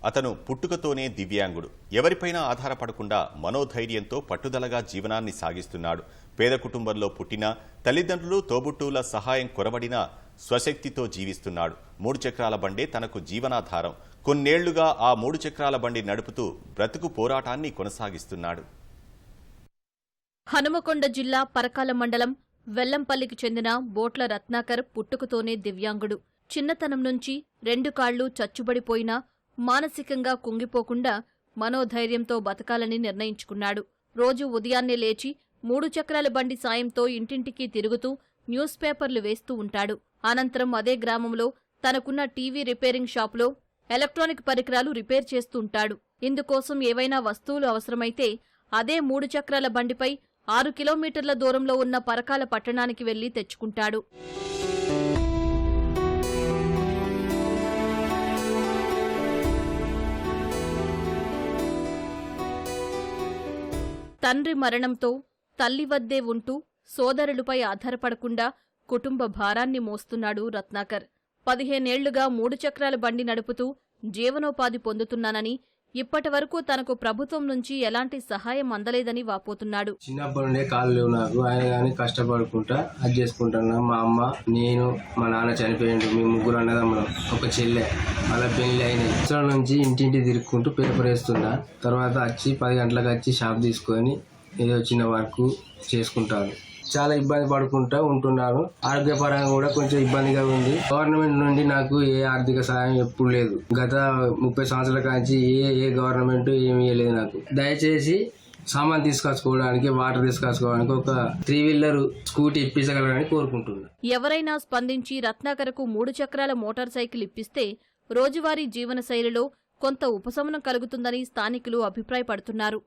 అతను పుట్టుకతోనే దివ్యాంగుడు. ఎవరిపైనా ఆధారపడకుండా మనోధైర్యంతో పట్టుదలగా జీవనాన్ని సాగిస్తున్నాడు. పేద కుటుంబంలో పుట్టినా తల్లిదండ్రులు తోబుట్టువుల సహాయం కొరవడినా స్వశక్తితో జీవిస్తున్నాడు. 3 చక్రాల బండే తనకు జీవనాధారం. కొన్నేళ్లుగా ఆ 3 చక్రాల బండి నడుపుతూ బ్రతుకు పోరాటాన్ని కొనసాగిస్తున్నాడు. హనుమకొండ జిల్లా పరకాల మండలం వెల్లంపల్లికి చెందిన బోట్ల రత్నాకర్ పుట్టుకతోనే దివ్యాంగుడు. చిన్నతనం నుంచి 2 కాళ్లు చచ్చుబడిపోయినా మానసికంగా కుంగిపోకుండా మనోధైర్యంతో బతకాలని నిర్ణయించుకున్నాడు. రోజు ఉదయాన్నే లేచి 3 చక్రాల బండి సాయంతో ఇంటింటికి తిరుగుతూ న్యూస్ పేపర్లు వేస్తూ ఉంటాడు. అనంతరం అదే గ్రామంలో తనకున్న టీవీ రిపేరింగ్ షాపులో ఎలక్ట్రానిక్ పరికరాలు రిపేర్ చేస్తూ ఉంటాడు. ఇందుకోసం ఏవైనా వస్తువులు అవసరమైతే అదే 3 చక్రాల బండిపై 6 కిలోమీటర్ల దూరంలో ఉన్న పరకాల పట్టణానికి వెళ్లి తెచ్చుకుంటాడు. తండ్రి మరణంతో తల్లి వద్దే ఉంటూ సోదరులపై ఆధారపడకుండా కుటుంబ భారాన్ని మోస్తున్నాడు రత్నాకర్. 15 ఏళ్లుగా 3 చక్రాల బండి నడుపుతూ జీవనోపాధి పొందుతున్నానని, ఇప్పటివరకు తనకు ప్రభుత్వం నుంచి ఎలాంటి సహాయం అందలేదని వాపోతున్నాడు. చిన్నప్పటి నుండే కాళ్ళు లేవు నాకు. ఆయన కానీ కష్టపడుకుంటా అది చేసుకుంటున్నా. మా అమ్మ, నేను, మా నాన్న చనిపోయిండు. మేము 3 అన్నదమ్ములం, ఒక చెల్లె. అలా పెళ్లి అయినాయి. సంవత్సరం నుంచి ఇంటింటి తిరుక్కుంటూ పేపర్ వేస్తున్నా. తర్వాత వచ్చి 10 గంటలకు వచ్చి షాప్ తీసుకొని ఏదో చిన్న వర్క్ చేసుకుంటాను. చాలా ఇబ్బంది పడుకుంటా ఉంటున్నాను. ఆరోగ్యపరంగా కూడా కొంచెం ఇబ్బందిగా ఉంది. గవర్నమెంట్ నుండి నాకు ఏ ఆర్థిక సహాయం ఎప్పుడు లేదు. గత 30 సంవత్సరాల కాంచి ఏ గవర్నమెంట్ ఏమీ ఇవ్వలేదు నాకు. దయచేసి సామాన్ తీసుకొచ్చుకోవడానికి, వాటర్ తీసుకొచ్చుకోవడానికి ఒక 3 వీలర్ స్కూటీ ఇప్పించగలరని కోరుకుంటున్నాను. ఎవరైనా స్పందించి రత్నాకర్కు 3 చక్రాల మోటార్ సైకిల్ ఇప్పిస్తే రోజువారీ జీవన శైలిలో కొంత ఉపశమనం కలుగుతుందని స్థానికులు అభిప్రాయపడుతున్నారు.